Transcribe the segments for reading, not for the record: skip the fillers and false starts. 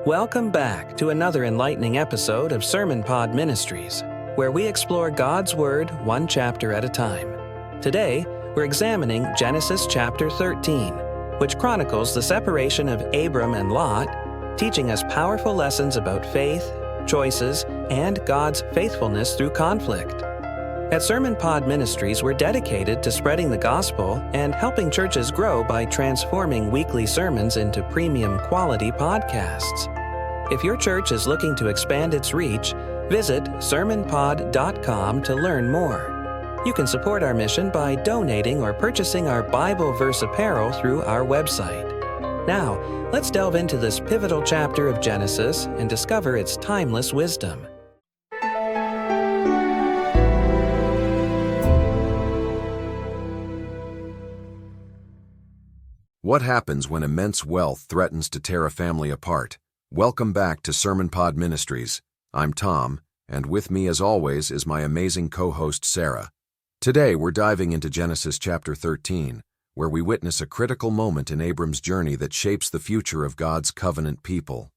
Welcome back to another enlightening episode of Sermon Pod Ministries, where we explore God's Word one chapter at a time. Today, we're examining Genesis chapter 13, which chronicles the separation of Abram and Lot, teaching us powerful lessons about faith, choices, and God's faithfulness through conflict. At Sermon Pod Ministries, we're dedicated to spreading the gospel and helping churches grow by transforming weekly sermons into premium quality podcasts. If your church is looking to expand its reach, visit sermonpod.com to learn more. You can support our mission by donating or purchasing our Bible verse apparel through our website. Now, let's delve into this pivotal chapter of Genesis and discover its timeless wisdom. What happens when immense wealth threatens to tear a family apart? Welcome back to Sermon Pod Ministries. I'm Tom, and with me as always is my amazing co-host Sarah. Today we're diving into Genesis chapter 13, where we witness a critical moment in Abram's journey that shapes the future of God's covenant people.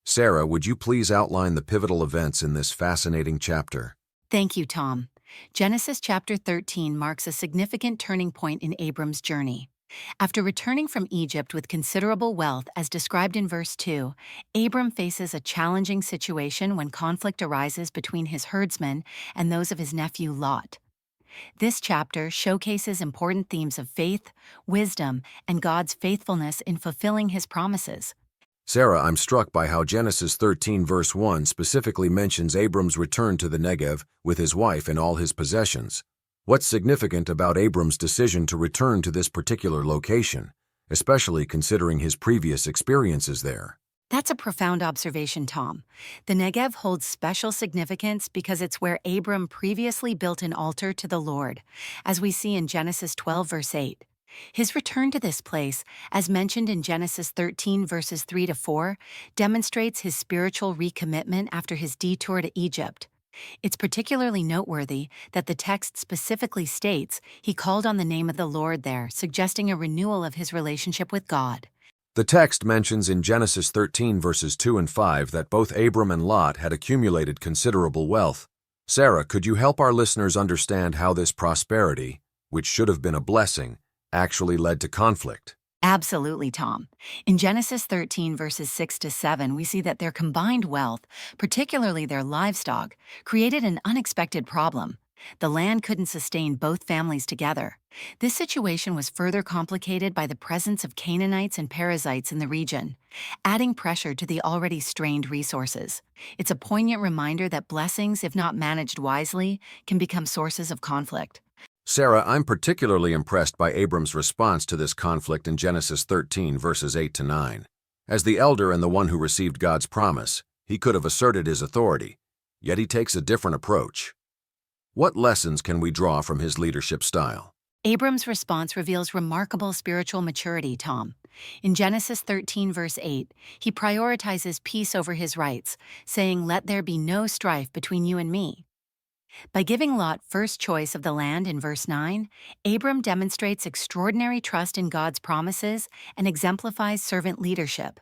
Sarah, would you please outline the pivotal events in this fascinating chapter? Thank you, Tom. Genesis chapter 13 marks a significant turning point in Abram's journey. After returning from Egypt with considerable wealth as described in verse 2, Abram faces a challenging situation when conflict arises between his herdsmen and those of his nephew Lot. This chapter showcases important themes of faith, wisdom, and God's faithfulness in fulfilling his promises. Sarah, I'm struck by how Genesis 13 verse 1 specifically mentions Abram's return to the Negev with his wife and all his possessions. What's significant about Abram's decision to return to this particular location, especially considering his previous experiences there? That's a profound observation, Tom. The Negev holds special significance because it's where Abram previously built an altar to the Lord, as we see in Genesis 12 verse 8. His return to this place, as mentioned in Genesis 13 verses 3 to 4, demonstrates his spiritual recommitment after his detour to Egypt. It's particularly noteworthy that the text specifically states he called on the name of the Lord there, suggesting a renewal of his relationship with God. The text mentions in Genesis 13 verses 2 and 5 that both Abram and Lot had accumulated considerable wealth. Sarah, could you help our listeners understand how this prosperity, which should have been a blessing, actually led to conflict? Absolutely, Tom. In Genesis 13 verses 6 to 7, we see that their combined wealth, particularly their livestock, created an unexpected problem. The land couldn't sustain both families together. This situation was further complicated by the presence of Canaanites and Perizzites in the region, adding pressure to the already strained resources. It's a poignant reminder that blessings, if not managed wisely, can become sources of conflict. Sarah, I'm particularly impressed by Abram's response to this conflict in Genesis 13 verses 8 to 9. As the elder and the one who received God's promise, he could have asserted his authority, yet he takes a different approach. What lessons can we draw from his leadership style? Abram's response reveals remarkable spiritual maturity, Tom. In Genesis 13 verse 8, he prioritizes peace over his rights, saying, "Let there be no strife between you and me." By giving Lot first choice of the land in verse 9, Abram demonstrates extraordinary trust in God's promises and exemplifies servant leadership.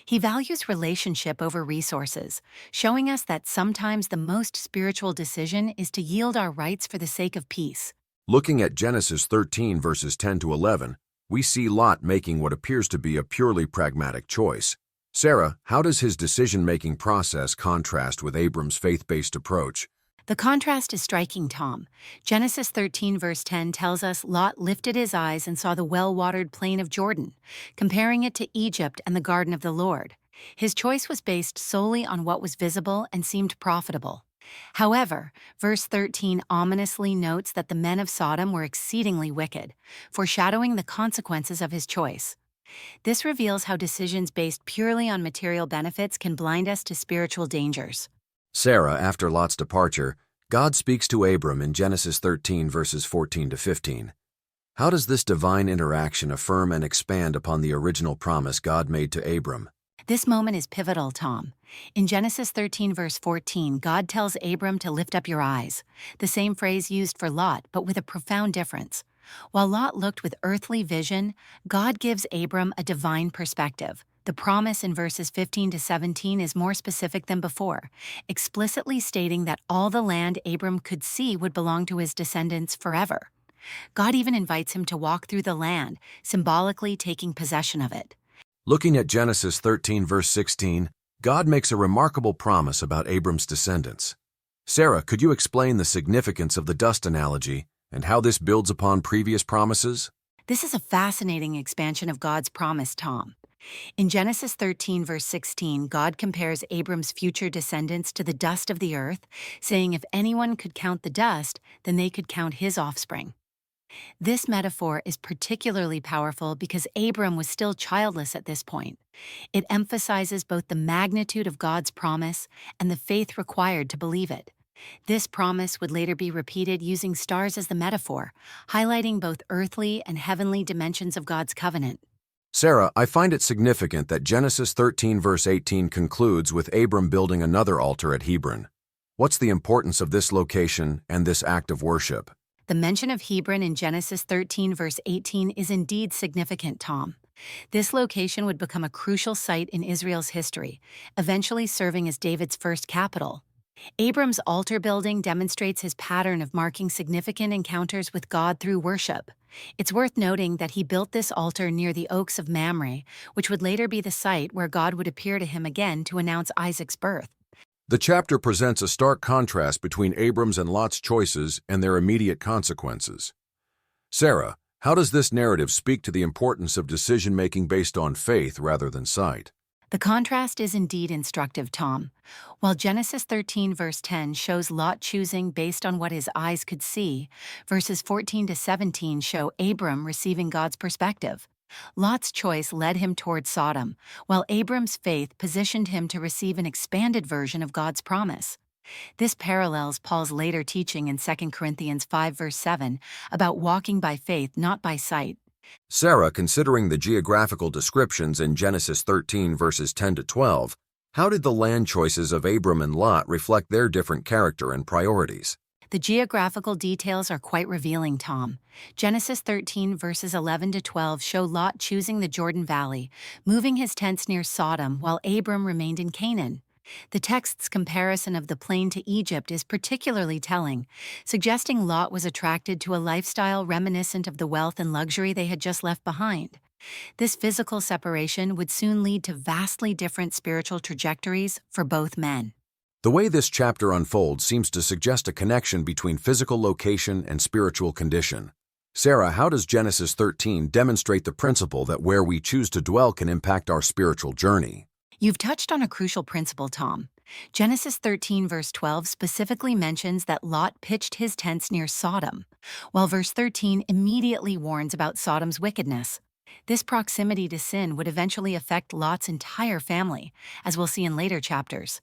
He values relationship over resources, showing us that sometimes the most spiritual decision is to yield our rights for the sake of peace. Looking at Genesis 13 verses 10 to 11, we see Lot making what appears to be a purely pragmatic choice. Sarah, how does his decision-making process contrast with Abram's faith-based approach? The contrast is striking, Tom. Genesis 13 verse 10 tells us Lot lifted his eyes and saw the well-watered plain of Jordan, comparing it to Egypt and the garden of the Lord. His choice was based solely on what was visible and seemed profitable. However, verse 13 ominously notes that the men of Sodom were exceedingly wicked, foreshadowing the consequences of his choice. This reveals how decisions based purely on material benefits can blind us to spiritual dangers. Sarah, after Lot's departure, God speaks to Abram in Genesis 13 verses 14 to 15. How does this divine interaction affirm and expand upon the original promise God made to Abram? This moment is pivotal, Tom. In Genesis 13 verse 14, God tells Abram to lift up your eyes, the same phrase used for Lot, but with a profound difference. While Lot looked with earthly vision, God gives Abram a divine perspective, The promise in verses 15 to 17 is more specific than before, explicitly stating that all the land Abram could see would belong to his descendants forever. God even invites him to walk through the land, symbolically taking possession of it. Looking at Genesis 13 verse 16, God makes a remarkable promise about Abram's descendants. Sarah, could you explain the significance of the dust analogy and how this builds upon previous promises? This is a fascinating expansion of God's promise, Tom. In Genesis 13, verse 16, God compares Abram's future descendants to the dust of the earth, saying if anyone could count the dust, then they could count his offspring. This metaphor is particularly powerful because Abram was still childless at this point. It emphasizes both the magnitude of God's promise and the faith required to believe it. This promise would later be repeated using stars as the metaphor, highlighting both earthly and heavenly dimensions of God's covenant. Sarah, I find it significant that Genesis 13 verse 18 concludes with Abram building another altar at Hebron. What's the importance of this location and this act of worship? The mention of Hebron in Genesis 13 verse 18 is indeed significant, Tom. This location would become a crucial site in Israel's history, eventually serving as David's first capital. Abram's altar building demonstrates his pattern of marking significant encounters with God through worship. It's worth noting that he built this altar near the oaks of Mamre, which would later be the site where God would appear to him again to announce Isaac's birth. The chapter presents a stark contrast between Abram's and Lot's choices and their immediate consequences. Sarah, how does this narrative speak to the importance of decision-making based on faith rather than sight? The contrast is indeed instructive, Tom. While Genesis 13 verse 10 shows Lot choosing based on what his eyes could see, verses 14 to 17 show Abram receiving God's perspective. Lot's choice led him toward Sodom, while Abram's faith positioned him to receive an expanded version of God's promise. This parallels Paul's later teaching in 2 Corinthians 5 verse 7 about walking by faith, not by sight. Sarah, considering the geographical descriptions in Genesis 13 verses 10 to 12, how did the land choices of Abram and Lot reflect their different character and priorities? The geographical details are quite revealing, Tom. Genesis 13 verses 11 to 12 show Lot choosing the Jordan Valley, moving his tents near Sodom while Abram remained in Canaan. The text's comparison of the plain to Egypt is particularly telling, suggesting Lot was attracted to a lifestyle reminiscent of the wealth and luxury they had just left behind. This physical separation would soon lead to vastly different spiritual trajectories for both men. The way this chapter unfolds seems to suggest a connection between physical location and spiritual condition. Sarah, how does Genesis 13 demonstrate the principle that where we choose to dwell can impact our spiritual journey? You've touched on a crucial principle, Tom. Genesis 13 verse 12 specifically mentions that Lot pitched his tents near Sodom, while verse 13 immediately warns about Sodom's wickedness. This proximity to sin would eventually affect Lot's entire family, as we'll see in later chapters.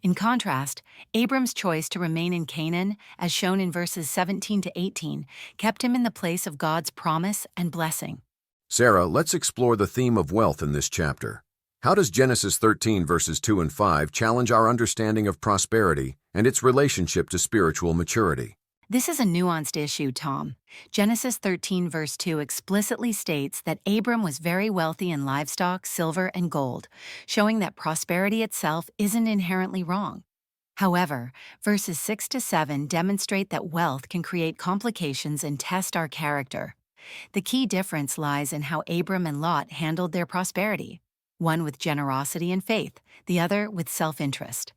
In contrast, Abram's choice to remain in Canaan, as shown in verses 17 to 18, kept him in the place of God's promise and blessing. Sarah, let's explore the theme of wealth in this chapter. How does Genesis 13 verses 2 and 5 challenge our understanding of prosperity and its relationship to spiritual maturity? This is a nuanced issue, Tom. Genesis 13 verse 2 explicitly states that Abram was very wealthy in livestock, silver, and gold, showing that prosperity itself isn't inherently wrong. However, verses 6 to 7 demonstrate that wealth can create complications and test our character. The key difference lies in how Abram and Lot handled their prosperity, one with generosity and faith, the other with self-interest.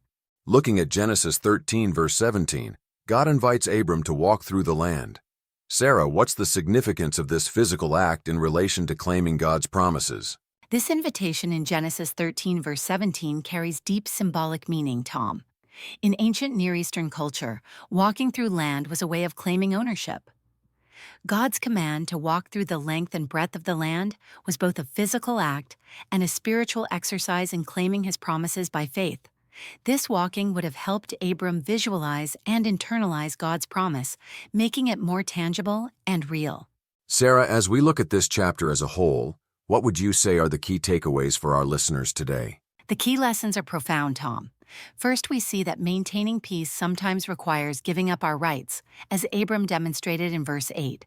Looking at Genesis 13 verse 17, God invites Abram to walk through the land. Sarah, what's the significance of this physical act in relation to claiming God's promises? This invitation in Genesis 13 verse 17 carries deep symbolic meaning, Tom. In ancient Near Eastern culture, walking through land was a way of claiming ownership. God's command to walk through the length and breadth of the land was both a physical act and a spiritual exercise in claiming his promises by faith. This walking would have helped Abram visualize and internalize God's promise, making it more tangible and real. Sarah, as we look at this chapter as a whole, what would you say are the key takeaways for our listeners today? The key lessons are profound, Tom. First, we see that maintaining peace sometimes requires giving up our rights, as Abram demonstrated in verse 8.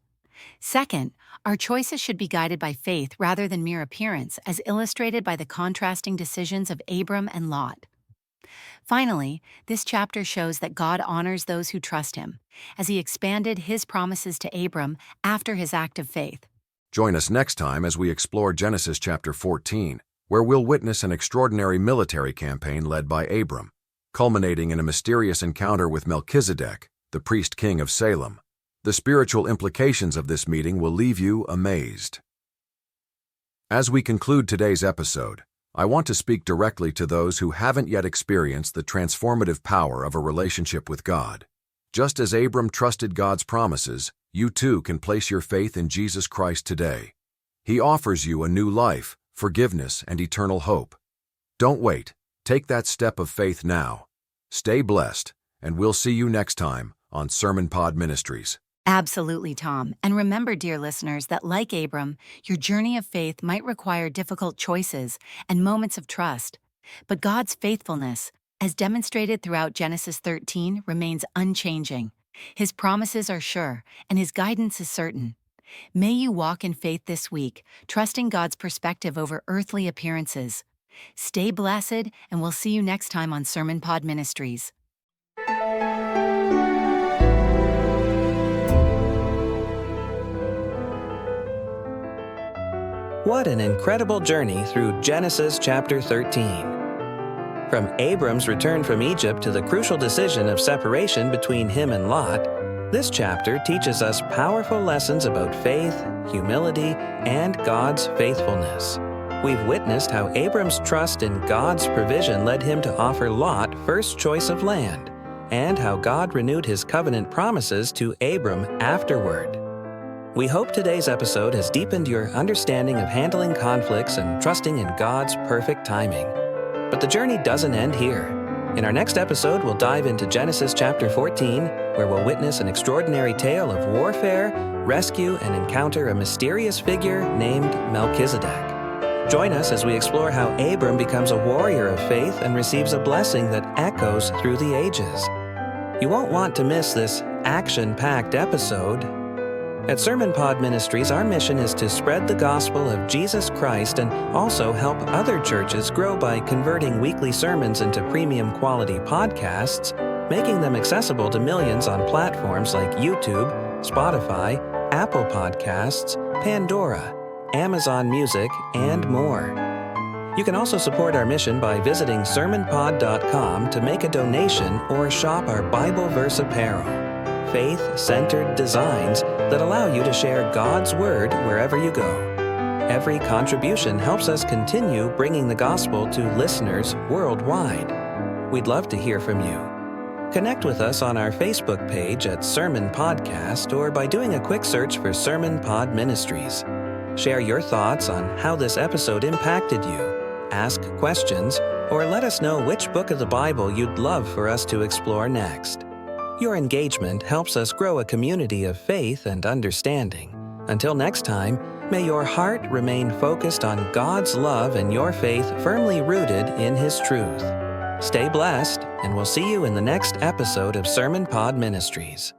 Second, our choices should be guided by faith rather than mere appearance, as illustrated by the contrasting decisions of Abram and Lot. Finally, this chapter shows that God honors those who trust him, as he expanded his promises to Abram after his act of faith. Join us next time as we explore Genesis chapter 14, where we'll witness an extraordinary military campaign led by Abram, culminating in a mysterious encounter with Melchizedek, the priest-king of Salem. The spiritual implications of this meeting will leave you amazed. As we conclude today's episode, I want to speak directly to those who haven't yet experienced the transformative power of a relationship with God. Just as Abram trusted God's promises, you too can place your faith in Jesus Christ today. He offers you a new life, forgiveness, and eternal hope. Don't wait. Take that step of faith now. Stay blessed, and we'll see you next time on Sermon Pod Ministries. Absolutely, Tom. And remember, dear listeners, that like Abram, your journey of faith might require difficult choices and moments of trust. But God's faithfulness, as demonstrated throughout Genesis 13, remains unchanging. His promises are sure, and his guidance is certain. May you walk in faith this week, trusting God's perspective over earthly appearances. Stay blessed, and we'll see you next time on Sermon Pod Ministries. What an incredible journey through Genesis chapter 13. From Abram's return from Egypt to the crucial decision of separation between him and Lot, this chapter teaches us powerful lessons about faith, humility, and God's faithfulness. We've witnessed how Abram's trust in God's provision led him to offer Lot first choice of land, and how God renewed his covenant promises to Abram afterward. We hope today's episode has deepened your understanding of handling conflicts and trusting in God's perfect timing. But the journey doesn't end here. In our next episode, we'll dive into Genesis chapter 14, where we'll witness an extraordinary tale of warfare, rescue, and encounter a mysterious figure named Melchizedek. Join us as we explore how Abram becomes a warrior of faith and receives a blessing that echoes through the ages. You won't want to miss this action-packed episode. At Sermon Pod Ministries, our mission is to spread the gospel of Jesus Christ and also help other churches grow by converting weekly sermons into premium quality podcasts, making them accessible to millions on platforms like YouTube, Spotify, Apple Podcasts, Pandora, Amazon Music, and more. You can also support our mission by visiting sermonpod.com to make a donation or shop our Bible verse apparel. Faith-centered designs that allow you to share God's Word wherever you go. Every contribution helps us continue bringing the gospel to listeners worldwide. We'd love to hear from you. Connect with us on our Facebook page at Sermon Podcast or by doing a quick search for Sermon Pod Ministries. Share your thoughts on how this episode impacted you, ask questions, or let us know which book of the Bible you'd love for us to explore next. Your engagement helps us grow a community of faith and understanding. Until next time, may your heart remain focused on God's love and your faith firmly rooted in His truth. Stay blessed, and we'll see you in the next episode of Sermon Pod Ministries.